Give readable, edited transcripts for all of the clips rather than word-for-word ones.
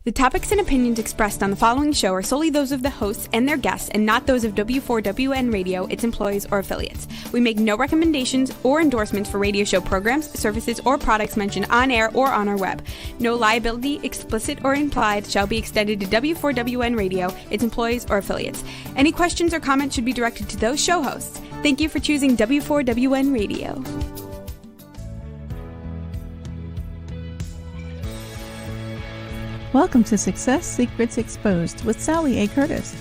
The topics and opinions expressed on the following show are solely those of the hosts and their guests and not those of W4WN Radio, its employees, or affiliates. We make no recommendations or endorsements for radio show programs, services, or products mentioned on air or on our web. No liability, explicit or implied, shall be extended to W4WN Radio, its employees, or affiliates. Any questions or comments should be directed to those show hosts. Thank you for choosing W4WN Radio. Welcome to Success Secrets Exposed with Sally A. Curtis,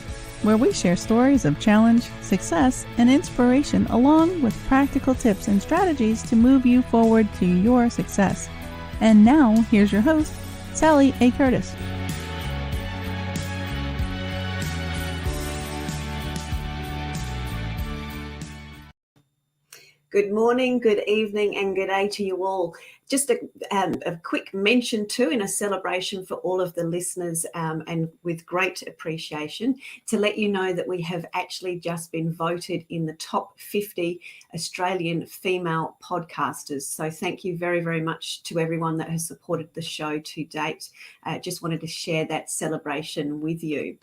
where we share stories of challenge, success, and inspiration along with practical tips and strategies to move you forward to your success. And now, here's your host, Sally A. Curtis. Good morning, good evening, and good day to you all. Just a quick mention too, in a celebration for all of the listeners, and with great appreciation, to let you know that we have actually just been voted in the top 50 Australian female podcasters. So thank you very, very much to everyone that has supported the show to date. Just wanted to share that celebration with you.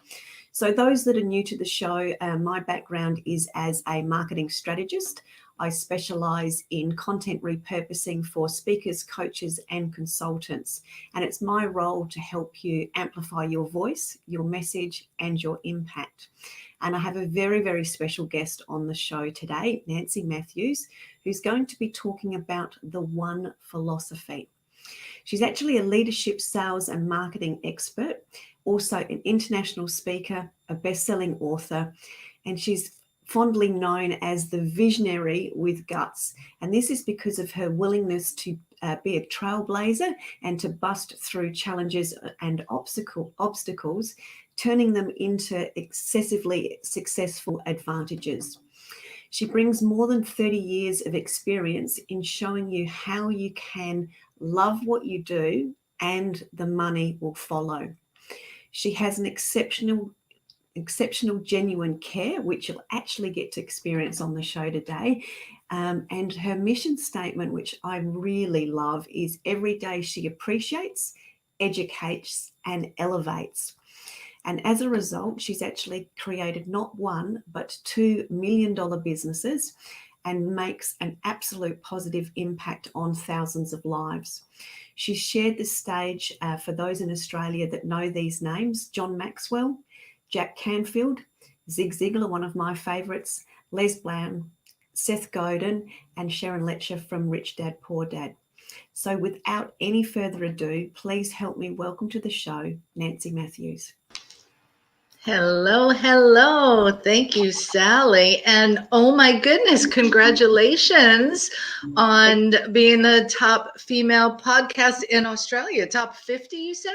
So those that are new to the show, my background is as a marketing strategist. I specialise in content repurposing for speakers, coaches, and consultants. And it's my role to help you amplify your voice, your message, and your impact. And I have a very, very special guest on the show today, Nancy Matthews, who's going to be talking about the One philosophy. She's actually a leadership, sales, and marketing expert, also an international speaker, a best-selling author, and she's fondly known as the visionary with guts. And this is because of her willingness to be a trailblazer and to bust through challenges and obstacles, turning them into excessively successful advantages. She brings more than 30 years of experience in showing you how you can love what you do and the money will follow. She has an exceptional genuine care, which you'll actually get to experience on the show today. And her mission statement, which I really love, is every day she appreciates, educates, and elevates. And as a result, she's actually created not one, but $2 million businesses and makes an absolute positive impact on thousands of lives. She's shared the stage for those in Australia that know these names: John Maxwell, Jack Canfield, Zig Ziglar, one of my favorites, Les Brown, Seth Godin, and Sharon Letcher from Rich Dad, Poor Dad. So without any further ado, please help me welcome to the show, Nancy Matthews. Hello, hello. Thank you, Sally. And oh my goodness, congratulations on being the top female podcast in Australia. Top 50, you said?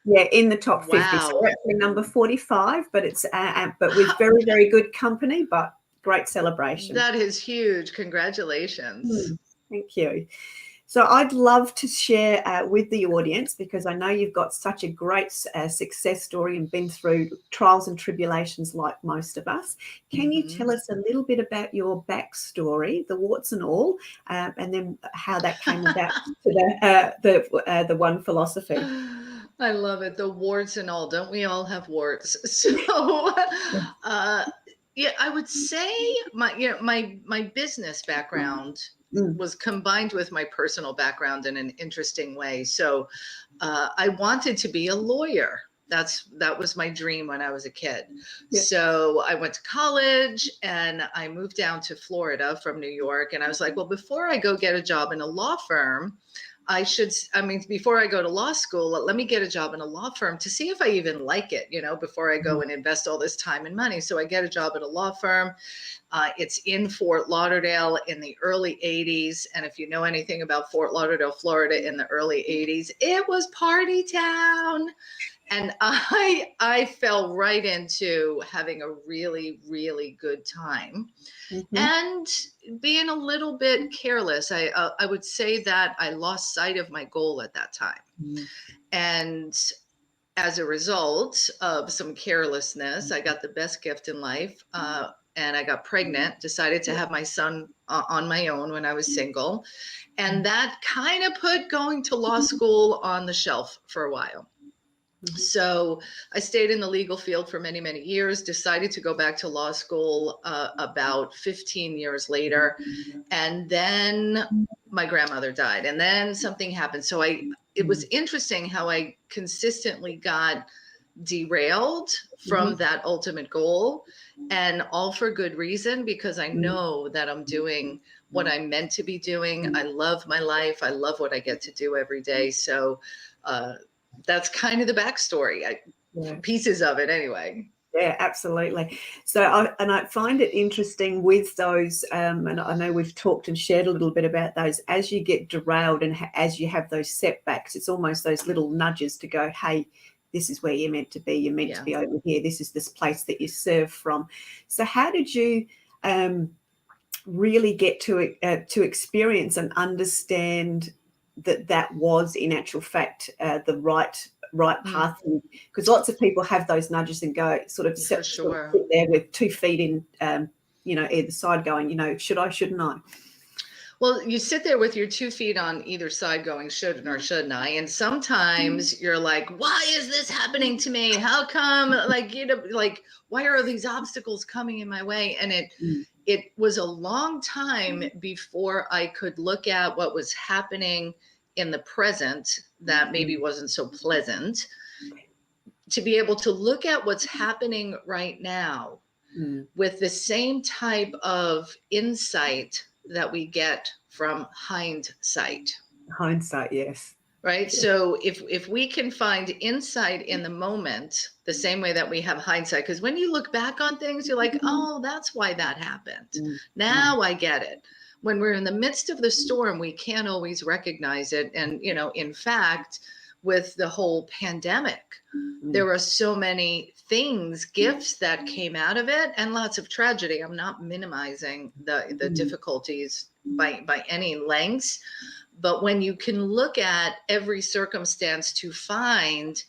Yeah, in the top 50. Wow. So we're actually number 45, but it's but with very, very good company, but great celebration. That is huge. Congratulations. Thank you. So I'd love to share with the audience, because I know you've got such a great success story and been through trials and tribulations like most of us. Can you tell us a little bit about your backstory, the warts and all, and then how that came about to the One philosophy? I love it. The warts and all. Don't we all have warts? So, yeah, I would say my business background was combined with my personal background in an interesting way. So, I wanted to be a lawyer. That was my dream when I was a kid. Yeah. So I went to college and I moved down to Florida from New York. And I was like, well, before I go get a job in a law firm, before I go to law school, let me get a job in a law firm to see if I even like it, before I go and invest all this time and money. So I get a job at a law firm. It's in Fort Lauderdale in the early 80s. And if you know anything about Fort Lauderdale, Florida in the early 80s, it was party town. And I fell right into having a really, really good time and being a little bit careless. I would say that I lost sight of my goal at that time. And as a result of some carelessness, I got the best gift in life. And I got pregnant, decided to have my son on my own when I was single. And that kind of put going to law school on the shelf for a while. So I stayed in the legal field for many, many years, decided to go back to law school about 15 years later. And then my grandmother died, and then something happened. So it was interesting how I consistently got derailed from that ultimate goal, and all for good reason, because I know that I'm doing what I'm meant to be doing. I love my life. I love what I get to do every day. So that's kind of the backstory, pieces of it anyway. Yeah, absolutely. So I find it interesting with those, and I know we've talked and shared a little bit about those, as you get derailed and as you have those setbacks, it's almost those little nudges to go, hey, this is where you're meant to be. You're meant to be over here. This is this place that you serve from. So how did you really get to experience and understand that was in actual fact the right path? Because lots of people have those nudges and go sort of sit there with 2 feet in either side going, should I, shouldn't I? Well, you sit there with your 2 feet on either side going, shouldn't or shouldn't I? And sometimes you're like, why is this happening to me? How come, why are these obstacles coming in my way? And it was a long time before I could look at what was happening in the present that maybe wasn't so pleasant, to be able to look at what's happening right now with the same type of insight that we get from hindsight. Hindsight, yes. Right. So if we can find insight in the moment, the same way that we have hindsight, because when you look back on things, you're like, oh, that's why that happened. Now I get it. When we're in the midst of the storm, we can't always recognize it. And, in fact, with the whole pandemic, there were so many things, gifts that came out of it, and lots of tragedy. I'm not minimizing the difficulties by any lengths. But when you can look at every circumstance to find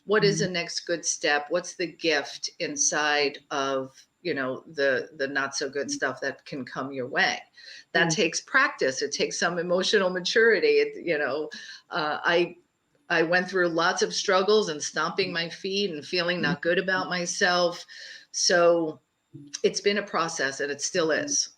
what is the next good step, what's the gift inside of, the not so good stuff that can come your way, that takes practice. It takes some emotional maturity. I went through lots of struggles and stomping my feet and feeling not good about myself. So it's been a process, and it still is.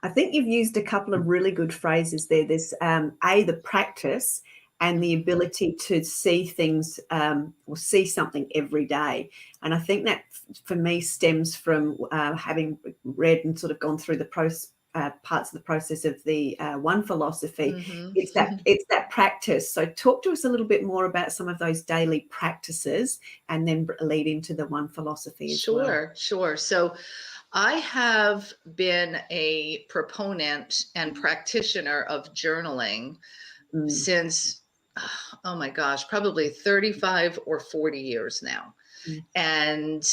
I think you've used a couple of really good phrases there. There's the practice and the ability to see things or see something every day. And I think that for me stems from having read and sort of gone through the parts of the process of the One Philosophy. It's that practice. So talk to us a little bit more about some of those daily practices, and then lead into the One Philosophy as well. Sure. So I have been a proponent and practitioner of journaling since, oh my gosh, probably 35 or 40 years now. And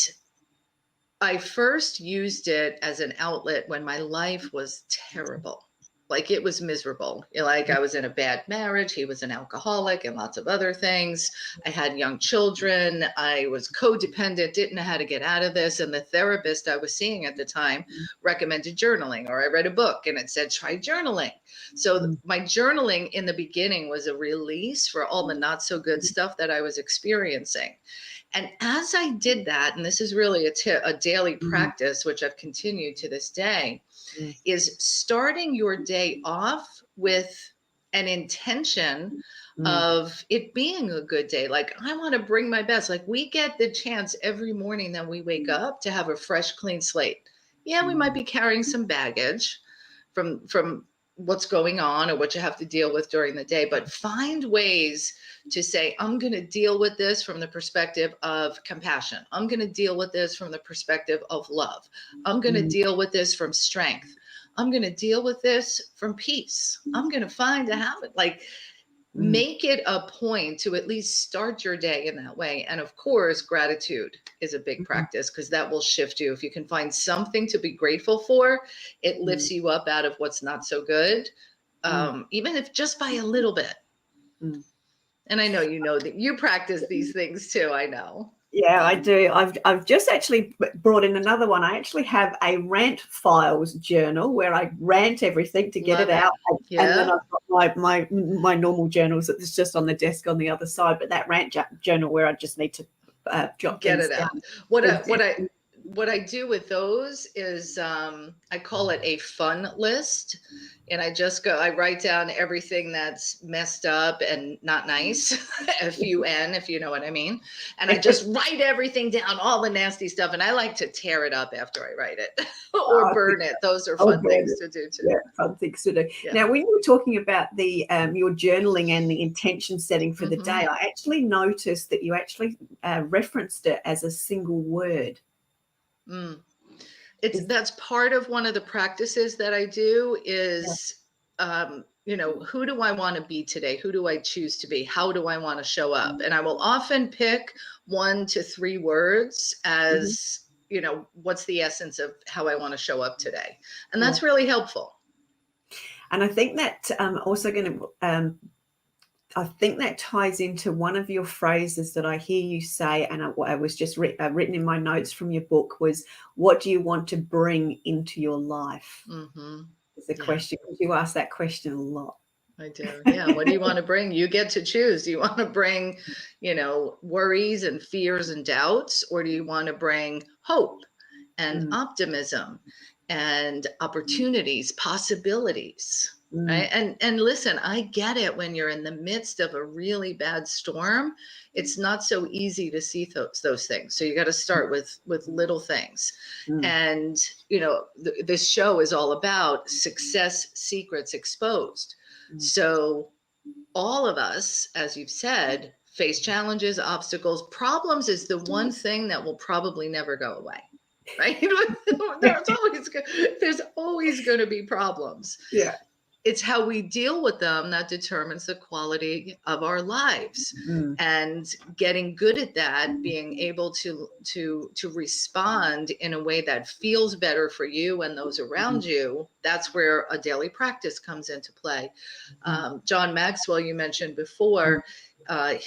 I first used it as an outlet when my life was terrible. Like, it was miserable. Like, I was in a bad marriage. He was an alcoholic and lots of other things. I had young children. I was codependent, didn't know how to get out of this. And the therapist I was seeing at the time recommended journaling, or I read a book and it said, try journaling. So my journaling in the beginning was a release for all the not so good stuff that I was experiencing. And as I did that, and this is really a daily practice, which I've continued to this day, is starting your day off with an intention of it being a good day. Like, I want to bring my best. Like, we get the chance every morning that we wake up to have a fresh, clean slate. Yeah, we might be carrying some baggage from what's going on or what you have to deal with during the day, but find ways to say, I'm going to deal with this from the perspective of compassion. I'm going to deal with this from the perspective of love. I'm going to deal with this from strength. I'm going to deal with this from peace. I'm going to find a habit. Like, make it a point to at least start your day in that way. And of course, gratitude is a big practice, because that will shift you. If you can find something to be grateful for, it lifts you up out of what's not so good, even if just by a little bit. And I know that you practice these things too. I know. Yeah, I do. I've just actually brought in another one. I actually have a rant files journal where I rant everything to get Love it out, Yeah. and then I've got my normal journals that's just on the desk on the other side. But that rant journal where I just need to jot Get things it out. down. What I do with those is I call it a fun list, and I write down everything that's messed up and not nice, FUN, if you know what I mean, and I just write everything down, all the nasty stuff, and I like to tear it up after I write it or burn it. Those are fun things to do too. Yeah, fun things to do. Yeah. Now, when you were talking about the your journaling and the intention setting for the day, I actually noticed that you actually referenced it as a single word. That's part of one of the practices that I do is, who do I want to be today? Who do I choose to be? How do I want to show up? And I will often pick 1 to 3 words as, what's the essence of how I want to show up today. And that's really helpful. And I think that also going to, I think that ties into one of your phrases that I hear you say, and I was just written in my notes from your book was, what do you want to bring into your life? Is the question, because you ask that question a lot. I do. Yeah. What do you want to bring? You get to choose. Do you want to bring, worries and fears and doubts, or do you want to bring hope and optimism and opportunities, possibilities? Right. And listen, I get it. When you're in the midst of a really bad storm, it's not so easy to see those things. So you got to start with little things. And, this show is all about success secrets exposed. So all of us, as you've said, face challenges, obstacles. Problems is the one thing that will probably never go away. Right. There's always going to be problems. Yeah. It's how we deal with them that determines the quality of our lives. And getting good at that, being able to respond in a way that feels better for you and those around you, that's where a daily practice comes into play. John Maxwell, you mentioned before,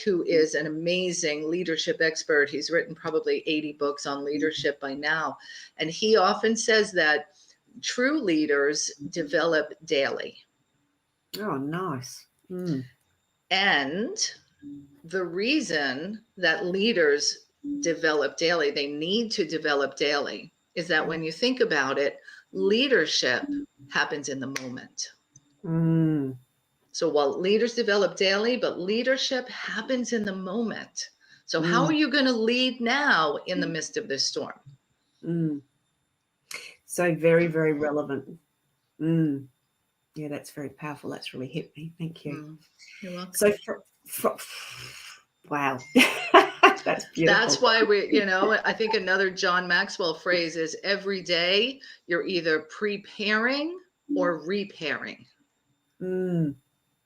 who is an amazing leadership expert. He's written probably 80 books on leadership by now. And he often says that true leaders develop daily. Oh, nice. And the reason that leaders develop daily, they need to develop daily, is that when you think about it, leadership happens in the moment. So while leaders develop daily, but leadership happens in the moment. So how are you going to lead now in the midst of this storm? So very, very relevant. Yeah, that's very powerful. That's really hit me. Thank you. You're welcome. So, wow. That's beautiful. That's why I think another John Maxwell phrase is, every day you're either preparing or repairing. And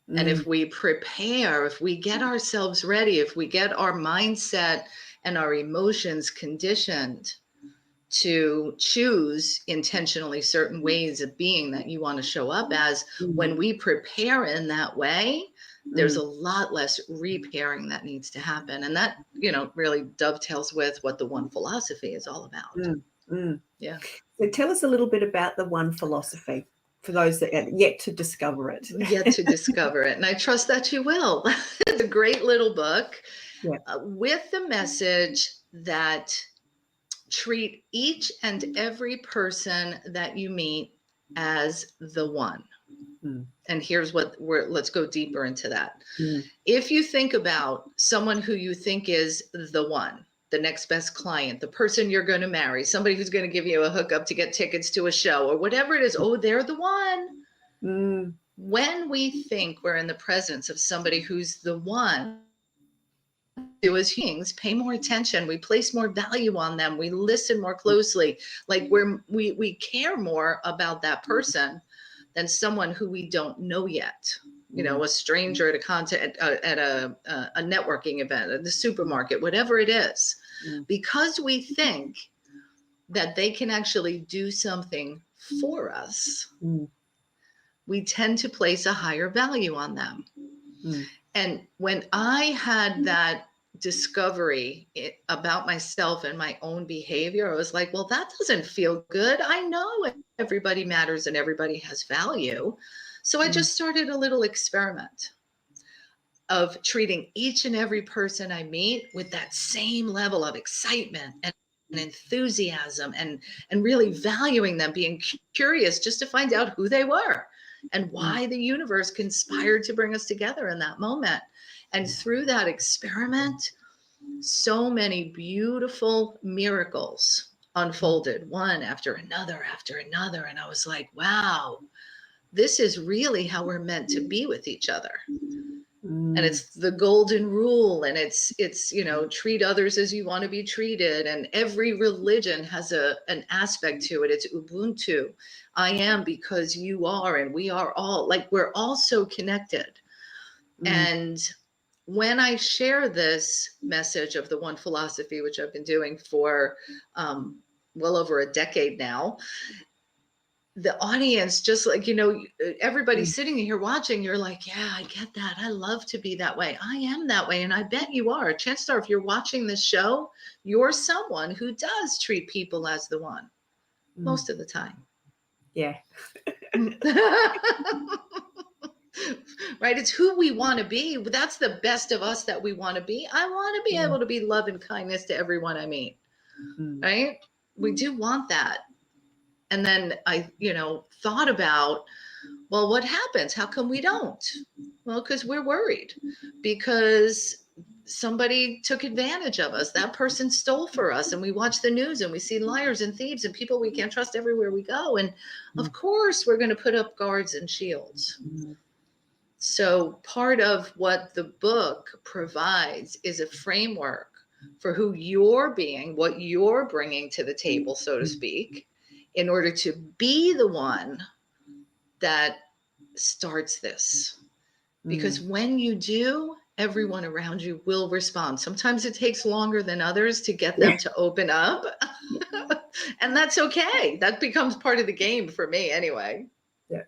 if we prepare, if we get ourselves ready, if we get our mindset and our emotions conditioned to choose intentionally certain ways of being that you want to show up as, when we prepare in that way, there's a lot less repairing that needs to happen. And that, really dovetails with what the One philosophy is all about. Yeah. So tell us a little bit about the One philosophy for those that are yet to discover it. Yet to discover it. And I trust that you will. It's a great little book with the message that treat each and every person that you meet as the one. And here's let's go deeper into that. If you think about someone who you think is the one, the next best client, the person you're going to marry, somebody who's going to give you a hookup to get tickets to a show or whatever it is, oh, they're the one. When we think we're in the presence of somebody who's the one, do as beings pay more attention, we place more value on them, we listen more closely, like we care more about that person than someone who we don't know yet, a stranger at a networking event, at the supermarket, whatever it is, because we think that they can actually do something for us, we tend to place a higher value on them. And when I had that discovery about myself and my own behavior, I was like, well, that doesn't feel good. I know everybody matters and everybody has value. So I just started a little experiment of treating each and every person I meet with that same level of excitement and enthusiasm, and really valuing them, being curious just to find out who they were and why the universe conspired to bring us together in that moment. And through that experiment, so many beautiful miracles unfolded, one after another after another. And I was like, wow, this is really how we're meant to be with each other. And it's the golden rule, and it's treat others as you want to be treated. And every religion has an aspect to it. It's Ubuntu. I am because you are, and we are all, like, we're all so connected. And when I share this message of the one philosophy, which I've been doing for well over a decade now, the audience, just like, everybody sitting here watching, you're like, yeah, I get that. I love to be that way. I am that way. And I bet you are. Chances are, if you're watching this show, you're someone who does treat people as the one most of the time. Yeah. Right. It's who we want to be. That's the best of us that we want to be. I want to be able to be love and kindness to everyone I meet. Right. We do want that. And then I, thought about, well, what happens? How come we don't? Well, because we're worried, because somebody took advantage of us. That person stole for us. And we watch the news and we see liars and thieves and people we can't trust everywhere we go. And of course, we're going to put up guards and shields. So part of what the book provides is a framework for who you're being, what you're bringing to the table, so to speak, in order to be the one that starts this. Because when you do, everyone around you will respond. Sometimes it takes longer than others to get them to open up. And that's okay. That becomes part of the game for me anyway. Yeah.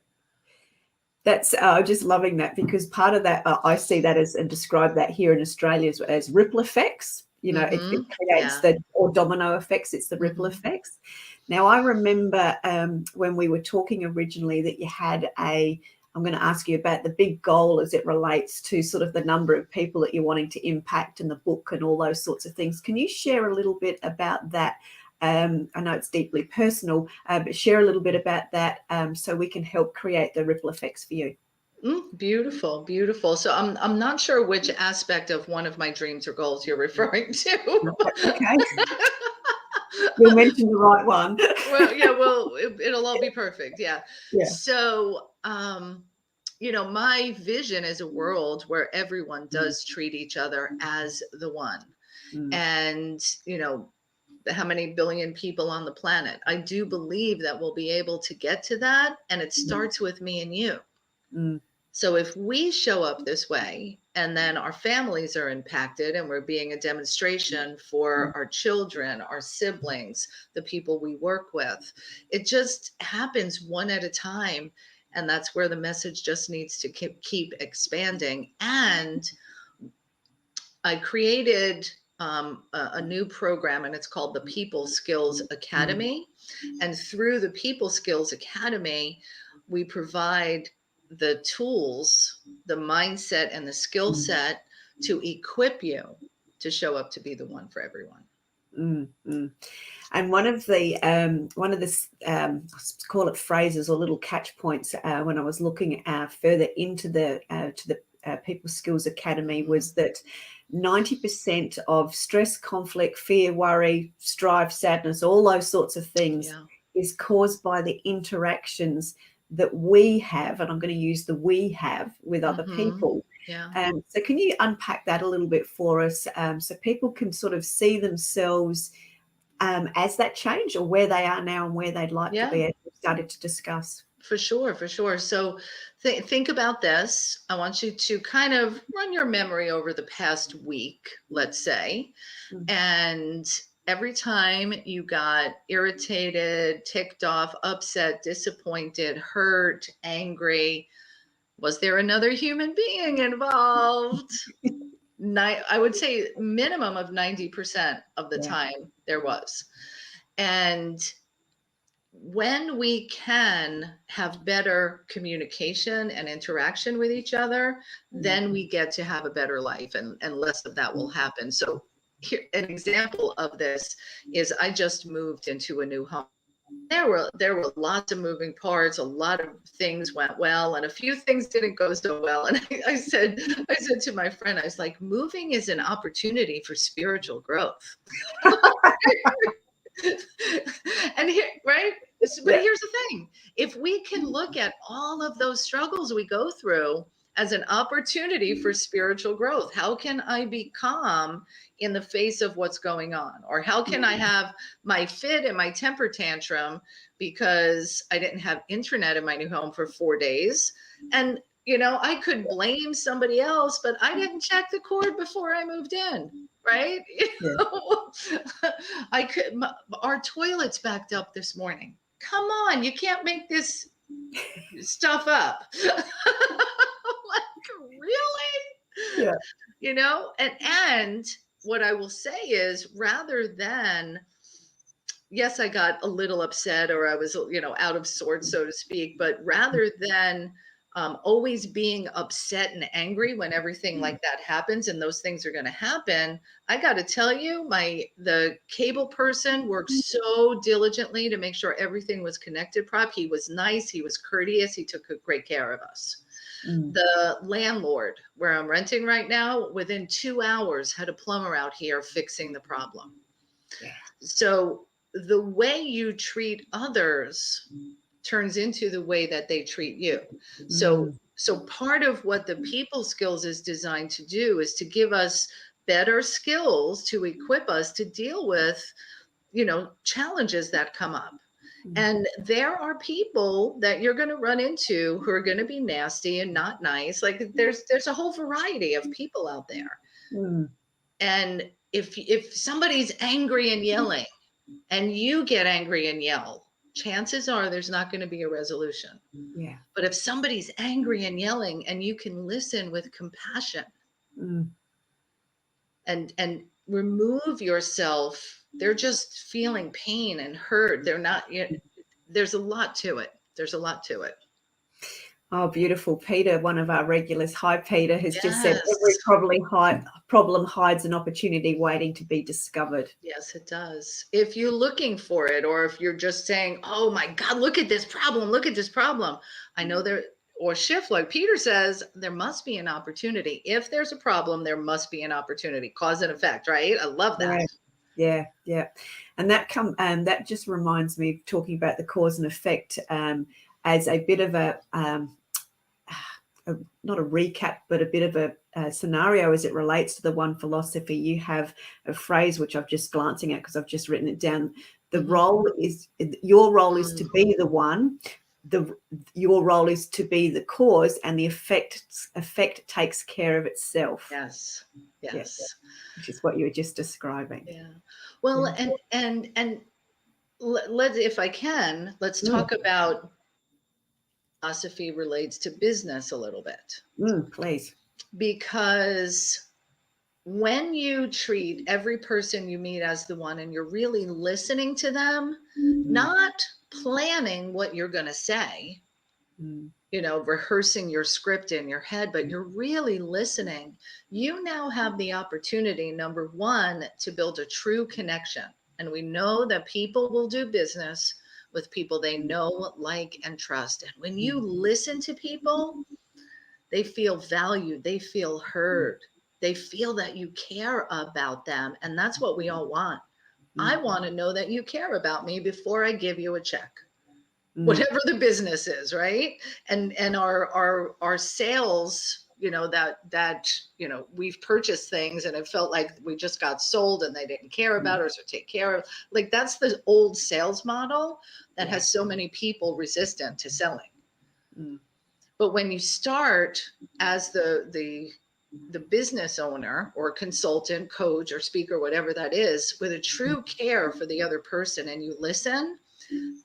That's just loving that, because part of that, I see that as, and describe that here in Australia as ripple effects. It creates or domino effects. It's the ripple effects. Now, I remember when we were talking originally that you had I'm going to ask you about the big goal as it relates to sort of the number of people that you're wanting to impact in the book and all those sorts of things. Can you share a little bit about that? I know it's deeply personal, but share a little bit about that so we can help create the ripple effects for you. Beautiful, beautiful. So I'm not sure which aspect of one of my dreams or goals you're referring to. Okay. You'll mention the right one. Well, it'll all be perfect. Yeah. So, my vision is a world where everyone does treat each other as the one. And, how many billion people on the planet? I do believe that we'll be able to get to that. And it starts with me and you. So if we show up this way, and then our families are impacted, and we're being a demonstration for our children, our siblings, the people we work with, it just happens one at a time. And that's where the message just needs to keep expanding. And I created a new program, and it's called the People Skills Academy. And through the People Skills Academy, we provide the tools, the mindset, and the skill set to equip you to show up to be the one for everyone. And one of the call it phrases or little catch points when I was looking further into the People Skills Academy was that 90% of stress, conflict, fear, worry, strife, sadness, all those sorts of things is caused by the interactions that we have, and I'm going to use the we have with other people. So can you unpack that a little bit for us so people can sort of see themselves as that change, or where they are now and where they'd like to be, as we started to discuss? For sure. So think about this. I want you to kind of run your memory over the past week, let's say, and every time you got irritated, ticked off, upset, disappointed, hurt, angry, was there another human being involved? I would say minimum of 90% of the Yeah. time there was. And when we can have better communication and interaction with each other, then we get to have a better life, and less of that will happen. So here, an example of this is I just moved into a new home. There were lots of moving parts. A lot of things went well, and a few things didn't go so well. And I said to my friend, I was like, moving is an opportunity for spiritual growth. And here, right? But here's the thing. If we can look at all of those struggles we go through as an opportunity for spiritual growth, how can I be calm in the face of what's going on? Or how can I have my fit and my temper tantrum because I didn't have internet in my new home for 4 days? And, you know, I could blame somebody else, but I didn't check the cord before I moved in. Right? You know? Our toilet's backed up this morning. Come on, you can't make this stuff up. Like, really? Yeah. You know, and what I will say is, rather than, yes, I got a little upset, or I was, you know, out of sorts, so to speak, but rather than always being upset and angry when everything like that happens, and those things are going to happen, I got to tell you, the cable person worked so diligently to make sure everything was connected properly. He was nice, he was courteous, he took great care of us. The landlord where I'm renting right now, within 2 hours, had a plumber out here fixing the problem. Yeah. So the way you treat others turns into the way that they treat you. So part of what the people skills is designed to do is to give us better skills to equip us to deal with, you know, challenges that come up. And there are people that you're going to run into who are going to be nasty and not nice. Like there's a whole variety of people out there. And if somebody's angry and yelling, and you get angry and yell, chances are there's not going to be a resolution. Yeah. But if somebody's angry and yelling and you can listen with compassion and remove yourself, they're just feeling pain and hurt. They're not, you know, there's a lot to it. There's a lot to it. Oh, beautiful. Peter, one of our regulars, hi, Peter, has just said Yes. every problem hides an opportunity waiting to be discovered. Yes, it does. If you're looking for it, or if you're just saying, oh my God, look at this problem. Look at this problem. I know there, or shift, like Peter says, there must be an opportunity. If there's a problem, there must be an opportunity. Cause and effect, right? I love that. Right. Yeah, yeah. And that just reminds me of talking about the cause and effect as a bit of not a recap, but a bit of a scenario as it relates to the one philosophy. You have a phrase which I'm just glancing at because I've just written it down. The role is, your role is to be the one. Your role is to be the cause, and the effect takes care of itself. Yes. Which is what you were just describing. Yeah. Well, and let's, if I can, let's talk about philosophy relates to business a little bit. Please. Because when you treat every person you meet as the one, and you're really listening to them, not planning what you're going to say, you know, rehearsing your script in your head, but you're really listening, you now have the opportunity, number one, to build a true connection. And we know that people will do business with people they know, like, and trust. And when you listen to people, they feel valued, they feel heard, they feel that you care about them. And that's what we all want. I want to know that you care about me before I give you a check, whatever the business is, right? And our sales, you know, that you know, we've purchased things and it felt like we just got sold and they didn't care about us or take care of, like, that's the old sales model that has so many people resistant to selling. But when you start as the business owner or consultant, coach or speaker, whatever that is, with a true care for the other person, and you listen,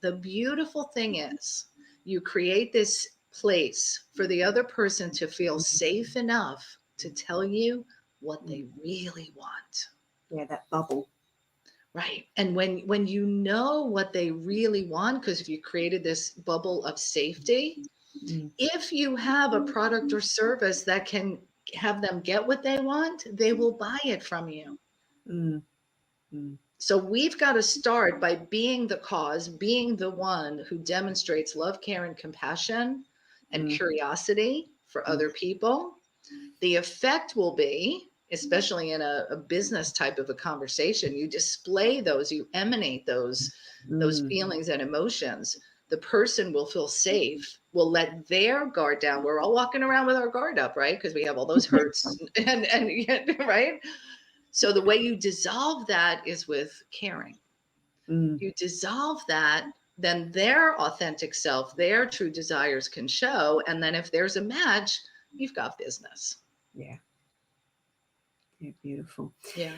the beautiful thing is you create this place for the other person to feel safe enough to tell you what they really want. Yeah, that bubble. Right. And when you know what they really want, because if you created this bubble of safety, if you have a product or service that can have them get what they want, they will buy it from you. Mm. Mm. So we've got to start by being the cause, being the one who demonstrates love, care, and compassion and curiosity for other people. The effect will be, especially in a business type of a conversation, you display those, you emanate those feelings and emotions. The person will feel safe, will let their guard down. We're all walking around with our guard up, right? Because we have all those hurts and right. So the way you dissolve that is with caring. You dissolve that, then their authentic self, their true desires can show. And then if there's a match, you've got business. Yeah. Yeah, beautiful. Yeah.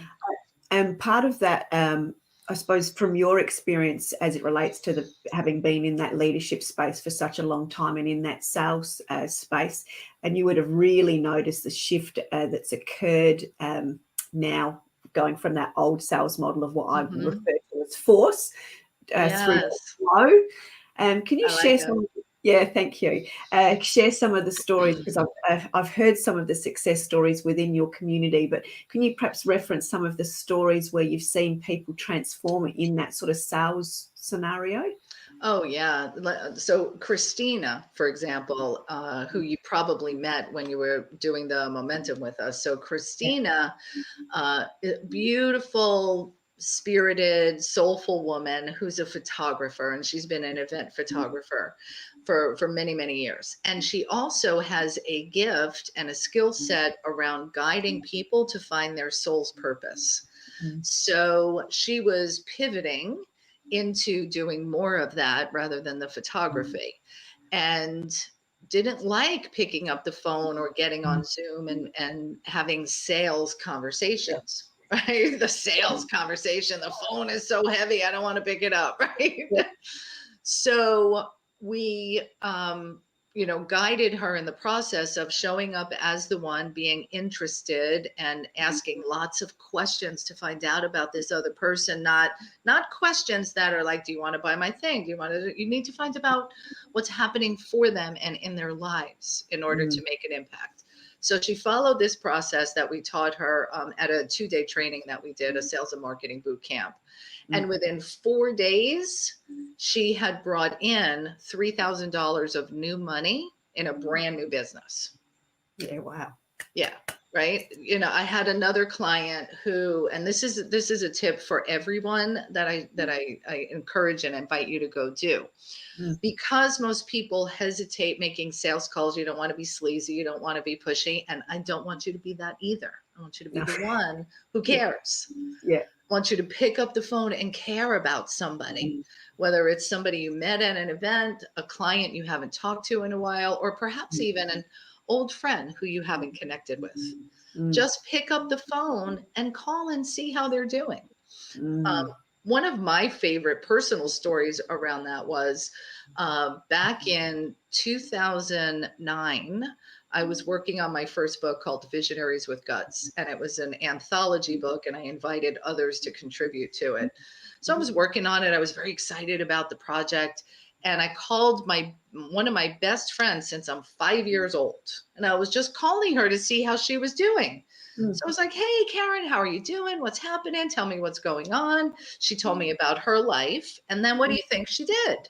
And part of that, I suppose, from your experience as it relates to having been in that leadership space for such a long time and in that sales space, and you would have really noticed the shift that's occurred now, going from that old sales model of what I refer to as force through flow. Can you share some? Yeah, thank you. Share some of the stories, because I've heard some of the success stories within your community, but can you perhaps reference some of the stories where you've seen people transform in that sort of sales scenario? Oh, yeah. So Christina, for example, who you probably met when you were doing the momentum with us. So Christina, beautiful, spirited, soulful woman who's a photographer, and she's been an event photographer for many, many years. And she also has a gift and a skill set around guiding people to find their soul's purpose. So she was pivoting into doing more of that rather than the photography, and didn't like picking up the phone or getting on Zoom and having sales conversations, right? The sales conversation, the phone is so heavy, I don't want to pick it up, right? So we, guided her in the process of showing up as the one, being interested and asking lots of questions to find out about this other person, not questions that are like, do you want to buy my thing? You need to find about what's happening for them and in their lives in order to make an impact. So she followed this process that we taught her at a 2-day training that we did, a sales and marketing boot camp. And within 4 days, she had brought in $3,000 of new money in a brand new business. Yeah, wow. Yeah, right. I had another client who, and this is a tip for everyone that I encourage and invite you to go do. Because most people hesitate making sales calls. You don't want to be sleazy. You don't want to be pushy. And I don't want you to be that either. I want you to be the one who cares. Yeah. I want you to pick up the phone and care about somebody, whether it's somebody you met at an event, a client you haven't talked to in a while, or perhaps even an old friend who you haven't connected with. Just pick up the phone and call and see how they're doing. One of my favorite personal stories around that was back in 2009. I was working on my first book called Visionaries with Guts, and it was an anthology book, and I invited others to contribute to it. So I was working on it. I was very excited about the project, and I called one of my best friends since I'm 5 years old, and I was just calling her to see how she was doing. So I was like, hey, Karen, how are you doing? What's happening? Tell me what's going on. She told me about her life, and then what do you think she did?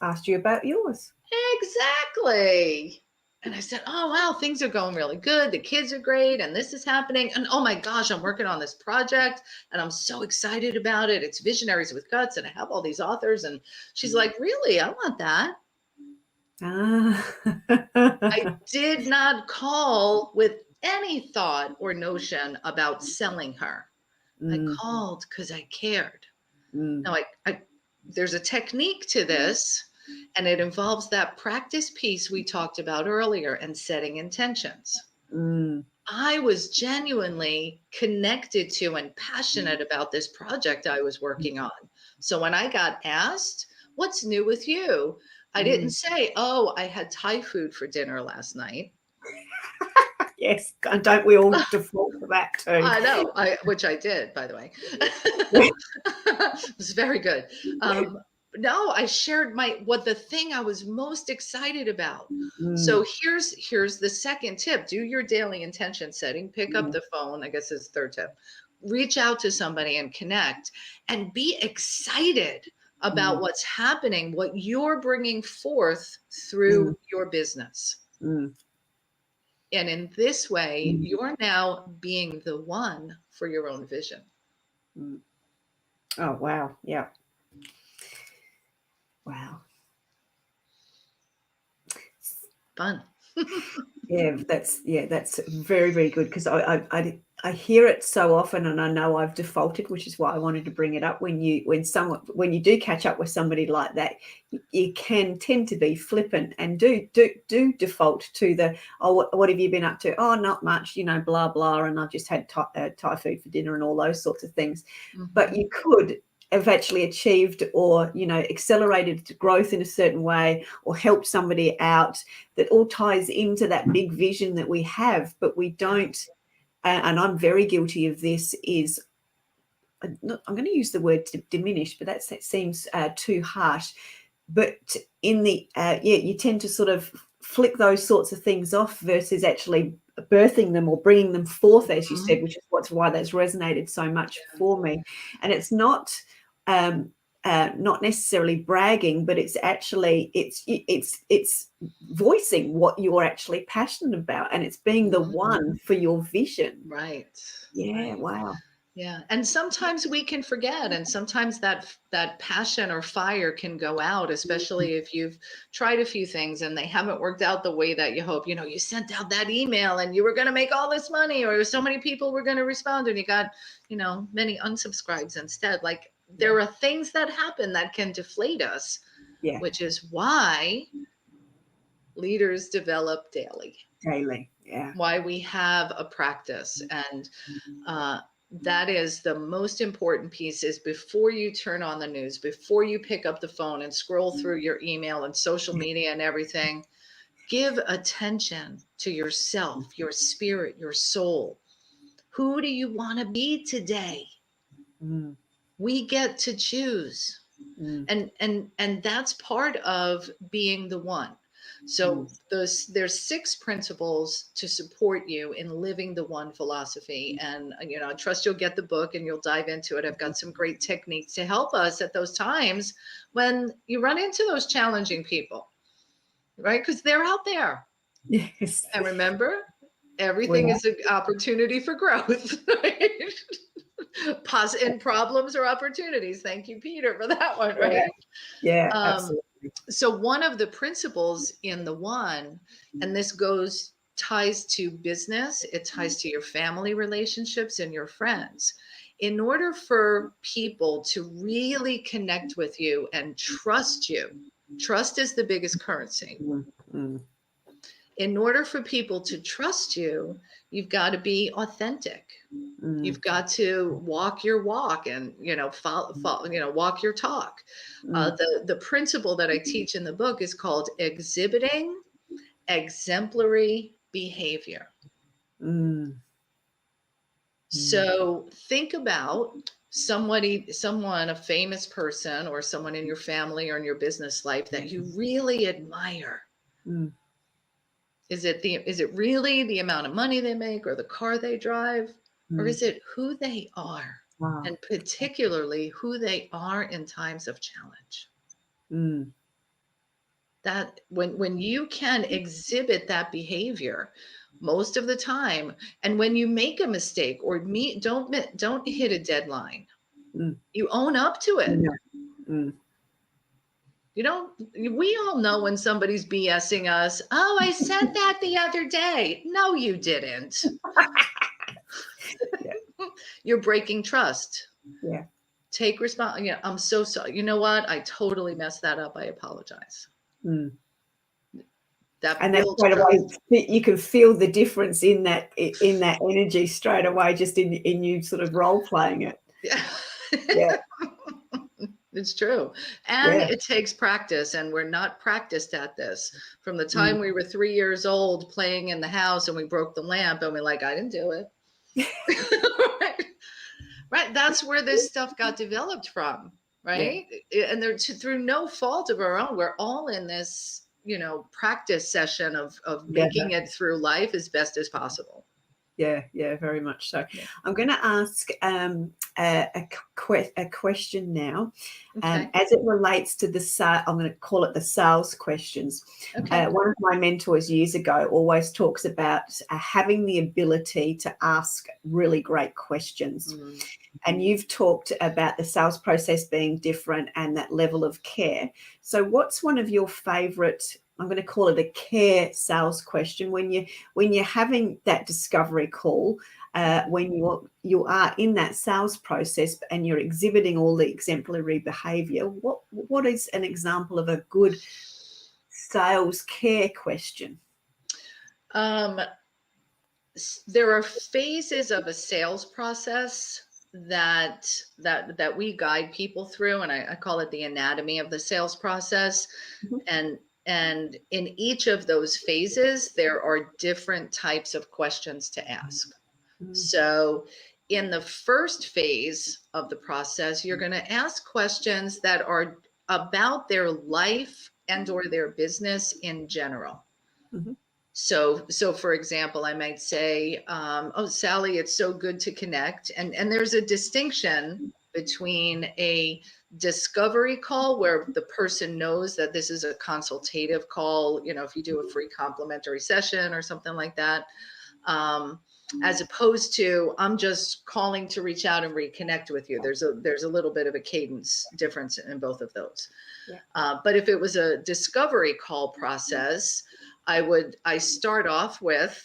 Asked you about yours. Exactly. And I said, oh, wow, things are going really good. The kids are great. And this is happening. And oh my gosh, I'm working on this project and I'm so excited about it. It's Visionaries with Guts. And I have all these authors. And she's like, really? I want that. I did not call with any thought or notion about selling her. I called because I cared. Now, there's a technique to this. And it involves that practice piece we talked about earlier and setting intentions. I was genuinely connected to and passionate about this project I was working on. So when I got asked, what's new with you? I didn't say, oh, I had Thai food for dinner last night. Yes, and don't we all default to that too? I know, which I did, by the way. It was very good. No, I shared what the thing I was most excited about. So here's the second tip. Do your daily intention setting, pick up the phone. I guess it's the third tip. Reach out to somebody and connect and be excited about what's happening, what you're bringing forth through your business. And in this way, you're now being the one for your own vision. Oh, wow. Yeah. Wow. Fun. That's very, very good, because I hear it so often, and I know I've defaulted, which is why I wanted to bring it up. When you do catch up with somebody like that, you can tend to be flippant and do default to the, oh, what have you been up to? Oh, not much, blah blah, and I've just had Thai food for dinner and all those sorts of things. But you could have actually achieved or accelerated growth in a certain way, or helped somebody out, that all ties into that big vision that we have, but we don't. And I'm very guilty of this, is I'm going to use the word diminish, but that seems too harsh. But in the you tend to sort of flick those sorts of things off versus actually birthing them or bringing them forth, as you said, which is why that's resonated so much for me. And it's not necessarily bragging, but it's actually it's voicing what you're actually passionate about, and it's being the one for your vision. Right. Yeah. Right. Wow. Yeah. And sometimes we can forget, and sometimes that passion or fire can go out, especially if you've tried a few things and they haven't worked out the way that you hope. You sent out that email and you were going to make all this money, or so many people were going to respond, and you got, many unsubscribes instead. Like, there are things that happen that can deflate us, which is why leaders develop daily. Yeah. Why we have a practice. And that is the most important piece, is before you turn on the news, before you pick up the phone and scroll through your email and social media and everything, give attention to yourself, your spirit, your soul. Who do you want to be today? We get to choose. And that's part of being the one. So there's 6 principles to support you in living the one philosophy. And, I trust you'll get the book and you'll dive into it. I've got some great techniques to help us at those times when you run into those challenging people, right? Because they're out there. Yes. And remember, everything is an opportunity for growth, right? And problems are opportunities. Thank you, Peter, for that one, right? Yeah, absolutely. So one of the principles in the one, and this ties to business, it ties to your family relationships and your friends. In order for people to really connect with you and trust you, trust is the biggest currency. In order for people to trust you, you've got to be authentic. You've got to walk your walk and, walk your talk. The principle that I teach in the book is called exhibiting exemplary behavior. So think about someone, a famous person, or someone in your family or in your business life that you really admire. Is it really the amount of money they make or the car they drive? Or is it who they are? Wow. And particularly who they are in times of challenge. That when you can exhibit that behavior most of the time, and when you make a mistake or don't hit a deadline, you own up to it. We all know when somebody's BSing us. Oh, I said that the other day. No, you didn't. You're breaking trust. Yeah. Take responsibility. Yeah, I'm so sorry. You know what? I totally messed that up. I apologize. That's straight away. You can feel the difference in that energy straight away, just in you sort of role playing it. Yeah. Yeah. It's true. And it takes practice, and we're not practiced at this. From the time we were 3 years old playing in the house and we broke the lamp and we're like, I didn't do it. Right. That's where this stuff got developed from. Right. Yeah. And they're through no fault of our own. We're all in this, practice session of making it through life as best as possible. Yeah, very much so. Yeah. I'm going to ask a question now, as it relates to I'm going to call it the sales questions. Okay. One of my mentors years ago always talks about having the ability to ask really great questions. Mm-hmm. And you've talked about the sales process being different and that level of care. So what's one of your favorite, I'm going to call it a care sales question, when you're having that discovery call, when you are in that sales process and you're exhibiting all the exemplary behavior, what is an example of a good sales care question? There are phases of a sales process that we guide people through, and I call it the anatomy of the sales process. Mm-hmm. And in each of those phases, there are different types of questions to ask. Mm-hmm. So in the first phase of the process, you're going to ask questions that are about their life and or their business in general. Mm-hmm. So for example, I might say, oh, Sally, it's so good to connect. And there's a distinction between a discovery call where the person knows that this is a consultative call, if you do a free complimentary session or something like that, as opposed to I'm just calling to reach out and reconnect with you. There's a little bit of a cadence difference in both of those. Yeah. But if it was a discovery call process, I start off with,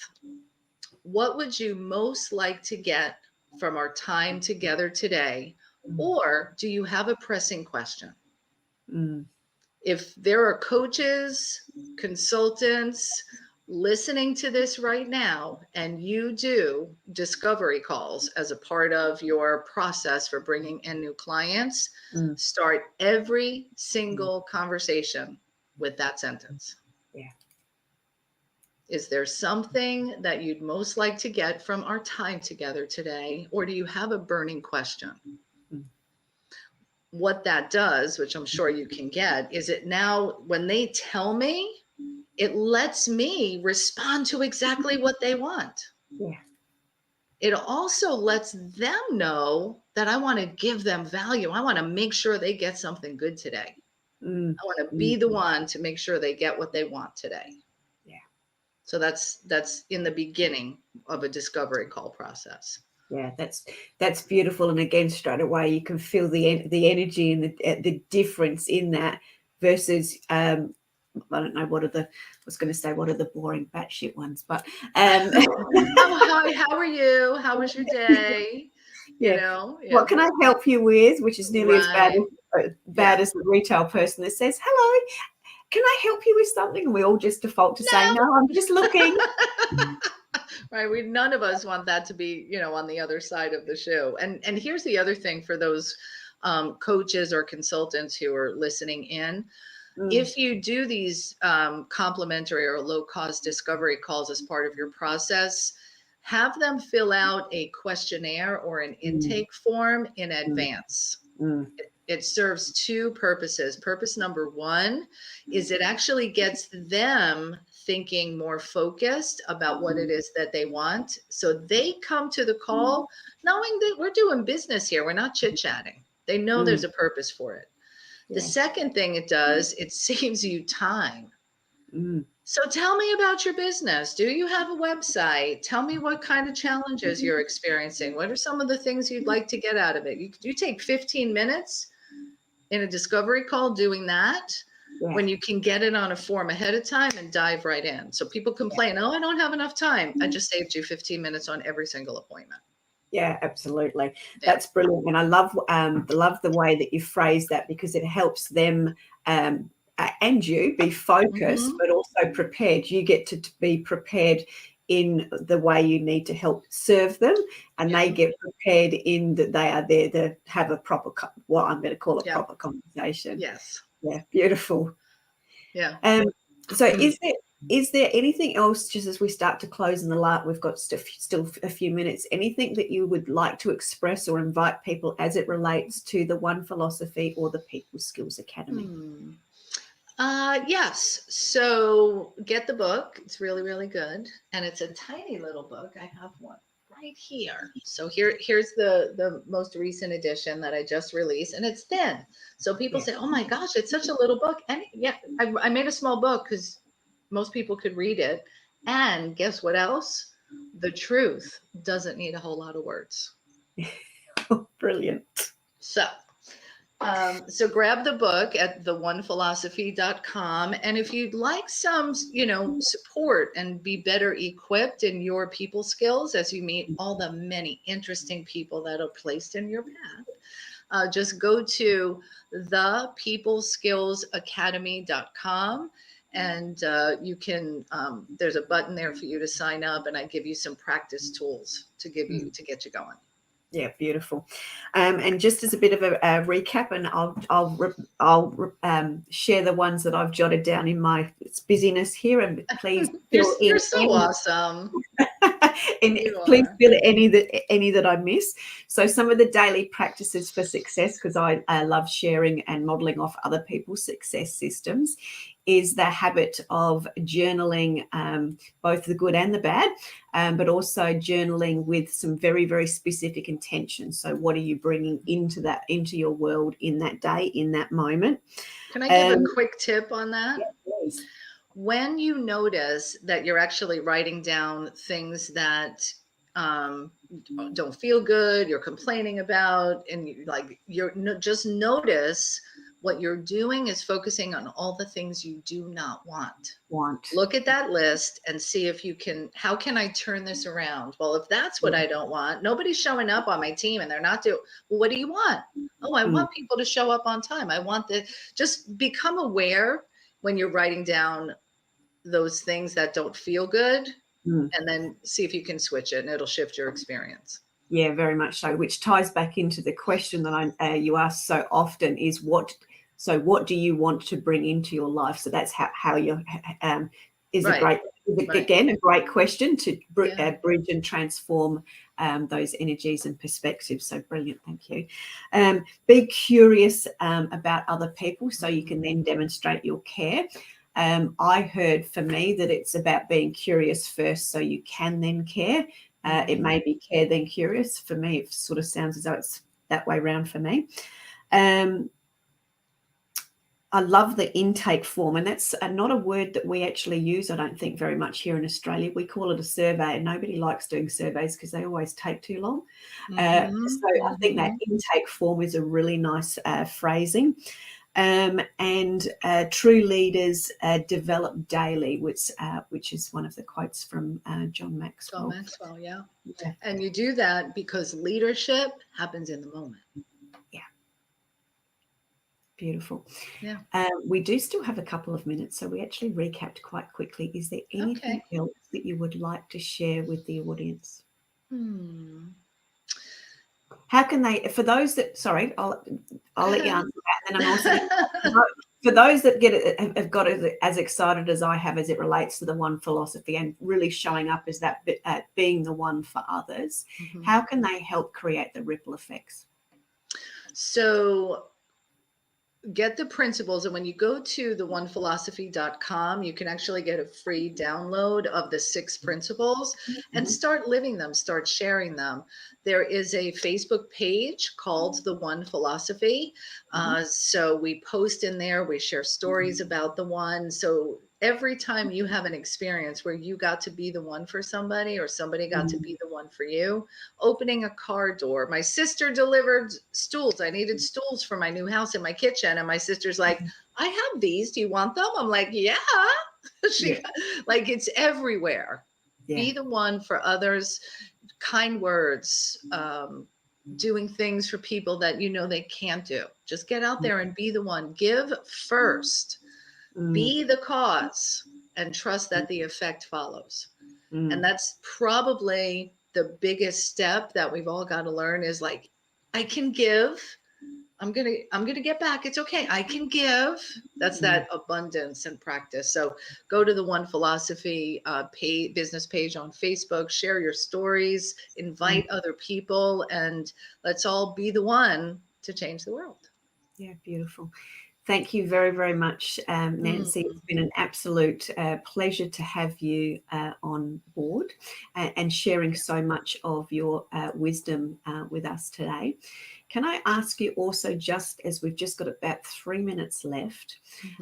what would you most like to get from our time together today? Or do you have a pressing question? Mm. If there are coaches, consultants listening to this right now, and you do discovery calls as a part of your process for bringing in new clients, start every single conversation with that sentence. Yeah. Is there something that you'd most like to get from our time together today? Or do you have a burning question? What that does, which I'm sure you can get, is it now when they tell me, it lets me respond to exactly what they want. Yeah. It also lets them know that I want to give them value. I want to make sure they get something good today. I want to be the one to make sure they get what they want today. So that's in the beginning of a discovery call process. Yeah, that's beautiful. And again, straight away you can feel the energy and the difference in that versus I don't know what are the boring batshit ones, but hi, how are you? How was your day? Yeah. What can I help you with? Which is nearly as bad as the retail person that says, hello, can I help you with something? And we all just default to saying, no, I'm just looking. Right. None of us want that to be, on the other side of the shoe. And here's the other thing for those coaches or consultants who are listening in. If you do these complimentary or low-cost discovery calls as part of your process, have them fill out a questionnaire or an intake form in advance. It serves two purposes. Purpose number one is it actually gets them thinking more focused about what it is that they want. So they come to the call knowing that we're doing business here. We're not chit-chatting. They know there's a purpose for it. The second thing it does, it saves you time. So tell me about your business. Do you have a website? Tell me what kind of challenges you're experiencing. What are some of the things you'd like to get out of it? You take 15 minutes in a discovery call doing that when you can get it on a form ahead of time and dive right in. So people complain, oh, I don't have enough time. I just saved you 15 minutes on every single appointment. Yeah, absolutely. That's brilliant. And I love the way that you phrase that, because it helps them and you be focused, but also prepared. You get to be prepared in the way you need to help serve them, and they get prepared in that they are there to have a proper, what I'm going to call a proper conversation. Yes. Yeah, beautiful. Yeah. So is there anything else, just as we start to close in the last, we've got still a few minutes, anything that you would like to express or invite people as it relates to the One Philosophy or the People Skills Academy? Yes. So get the book. It's really, really good. And it's a tiny little book. I have one right here. So here's the most recent edition that I just released, and it's thin. So people say, "Oh my gosh, it's such a little book." And yeah, I made a small book because most people could read it. And guess what else? The truth doesn't need a whole lot of words. Brilliant. So grab the book at theonephilosophy.com. And if you'd like some, support and be better equipped in your people skills as you meet all the many interesting people that are placed in your path, just go to thepeopleskillsacademy.com. And you can, there's a button there for you to sign up, and I give you some practice tools to get you going. Yeah, beautiful. And just as a bit of a recap, and I'll share the ones that I've jotted down in my busyness here, and please you're so awesome. And please fill any that I miss. So some of the daily practices for success, because I love sharing and modeling off other people's success systems, is the habit of journaling, both the good and the bad, but also journaling with some very, very specific intentions. So what are you bringing into your world in that day, in that moment? Can I give a quick tip on that? Yeah, please. When you notice that you're actually writing down things that don't feel good, you're complaining about, and just notice what you're doing is focusing on all the things you do not want. Look at that list and see if you can, how can I turn this around? Well, if that's what I don't want, nobody's showing up on my team and they're not doing, well, what do you want? Oh, I want people to show up on time. I want just become aware when you're writing down those things that don't feel good, and then see if you can switch it, and it'll shift your experience. Yeah, very much so, which ties back into the question that you ask so often is what do you want to bring into your life? So that's how you is right. Again, a great question to bridge and transform those energies and perspectives. So brilliant. Thank you. Be curious about other people so you can then demonstrate your care. I heard for me that it's about being curious first so you can then care. It may be care then curious. For me, it sort of sounds as though it's that way around for me. I love the intake form, and that's not a word that we actually use, I don't think, very much here in Australia. We call it a survey, and nobody likes doing surveys because they always take too long. So I think that intake form is a really nice phrasing. And true leaders develop daily, which is one of the quotes from John Maxwell. Yeah. And you do that because leadership happens in the moment. Yeah. Beautiful. Yeah. We do still have a couple of minutes, so we actually recapped quite quickly. Is there anything else that you would like to share with the audience? How can they, for those that, sorry, I'll let you answer that. And I'm also, for those that have got as excited as I have as it relates to the One Philosophy and really showing up as that being the one for others, how can they help create the ripple effects? So get the principles, and when you go to theonephilosophy.com, you can actually get a free download of the 6 principles and start living them, start sharing them. There is a Facebook page called The One Philosophy. So we post in there, we share stories about the one. So every time you have an experience where you got to be the one for somebody or somebody got to be the one for you, opening a car door. My sister delivered stools. I needed stools for my new house in my kitchen. And my sister's like, I have these. Do you want them? I'm like, yeah. Like, it's everywhere. Yeah. Be the one for others. Kind words, doing things for people that you know they can't do. Just get out there and be the one. Give first. Be the cause and trust that the effect follows. And that's probably the biggest step that we've all got to learn is like, I can give. I'm gonna get back. It's okay. I can give. That's that abundance and practice. So go to the One Philosophy business page on Facebook, share your stories, invite other people, and let's all be the one to change the world. Yeah, beautiful. Thank you very, very much, Nancy. It's been an absolute pleasure to have you on board and sharing so much of your wisdom with us today. Can I ask you also, just as we've just got about 3 minutes left,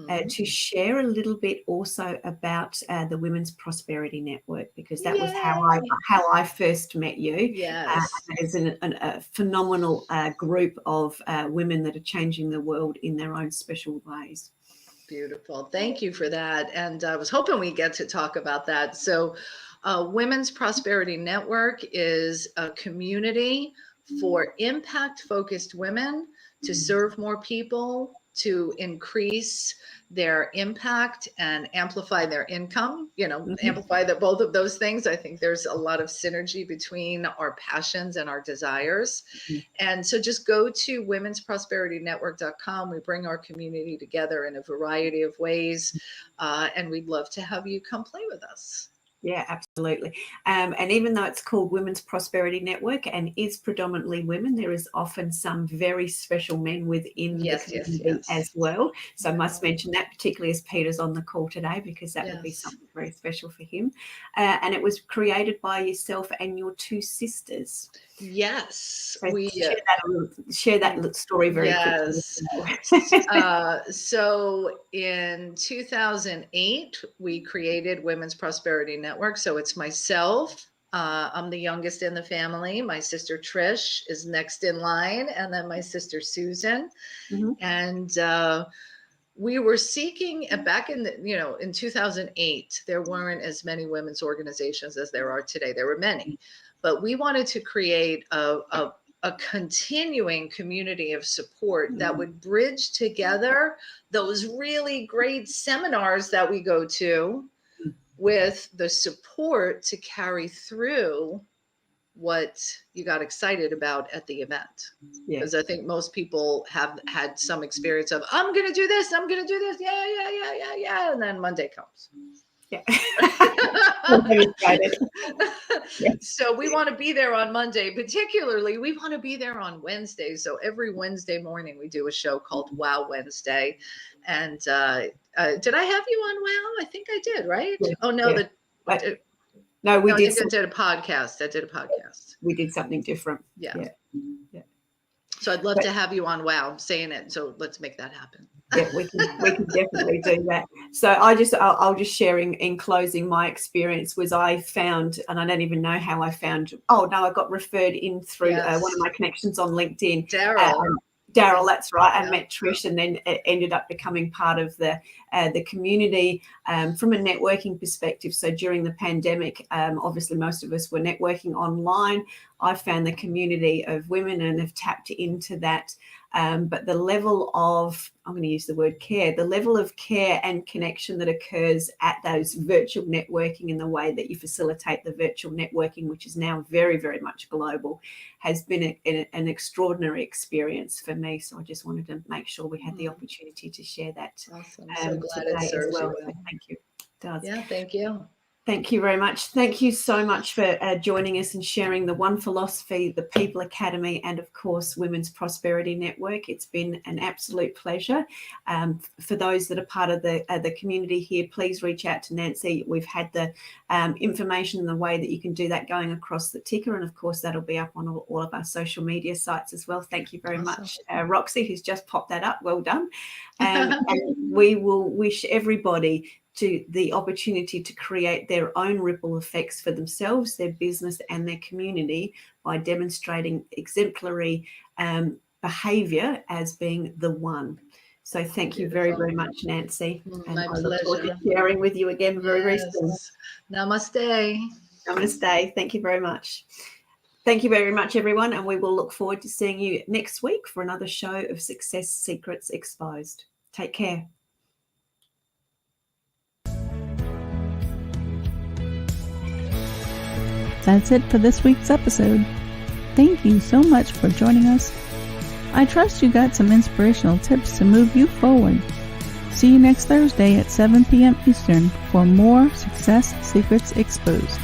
to share a little bit also about the Women's Prosperity Network, because that was how I first met you. Yes. As a phenomenal group of women that are changing the world in their own special ways. Beautiful. Thank you for that. And I was hoping we get to talk about that. So Women's Prosperity Network is a community for impact-focused women to serve more people, to increase their impact and amplify their income, amplify both of those things. I think there's a lot of synergy between our passions and our desires. And so just go to womensprosperityNetwork.com. We bring our community together in a variety of ways. And we'd love to have you come play with us. Yeah, absolutely. And even though it's called Women's Prosperity Network and is predominantly women, there is often some very special men within the community as well. So I must mention that, particularly as Peter's on the call today, because that would be something very special for him. And it was created by yourself and your two sisters. Yes, so we share that story very quickly. So in 2008, we created Women's Prosperity Network. So it's myself. I'm the youngest in the family. My sister Trish is next in line, and then my sister Susan. And we were seeking back in in 2008. There weren't as many women's organizations as there are today. There were many. But we wanted to create a continuing community of support that would bridge together those really great seminars that we go to with the support to carry through what you got excited about at the event. Because I think most people have had some experience of, I'm going to do this. I'm going to do this. Yeah. And then Monday comes. So we want to be there on Monday. Particularly, we want to be there on Wednesday. So every Wednesday morning, we do a show called Wow Wednesday. And did I have you on Wow? I think I did, right? Oh, no. No, we did. I did a podcast. We did something different. Yeah. So I'd love to have you on Wow. I'm saying it. So let's make that happen. Yeah, we can definitely do that. So I'll just share in closing my experience was I found, and I don't even know how I found. Oh no, I got referred in through one of my connections on LinkedIn. Daryl, that's right. I met Trish, and then it ended up becoming part of the community from a networking perspective. So during the pandemic, obviously most of us were networking online. I found the community of women and have tapped into that. But the level of, I'm going to use the word care, the level of care and connection that occurs at those virtual networking in the way that you facilitate the virtual networking, which is now very, very much global, has been an extraordinary experience for me. So I just wanted to make sure we had the opportunity to share that. Awesome. So glad it serves you well. So thank you. It does. Yeah, thank you. Thank you very much. Thank you so much for joining us and sharing the One Philosophy, the People Academy, and of course, Women's Prosperity Network. It's been an absolute pleasure. For those that are part of the community here, please reach out to Nancy. We've had the information and the way that you can do that going across the ticker. And of course, that'll be up on all of our social media sites as well. Thank you very much, Roxy, who's just popped that up. Well done. And we will wish everybody to the opportunity to create their own ripple effects for themselves, their business and their community by demonstrating exemplary behavior as being the one. So thank you very, very much, Nancy. My pleasure. Look forward to sharing with you again very soon. Namaste. Namaste. Thank you very much. Thank you very much, everyone. And we will look forward to seeing you next week for another show of Success Secrets Exposed. Take care. That's it for this week's episode. Thank you so much for joining us. I trust you got some inspirational tips to move you forward. See you next Thursday at 7 p.m. Eastern for more Success Secrets Exposed.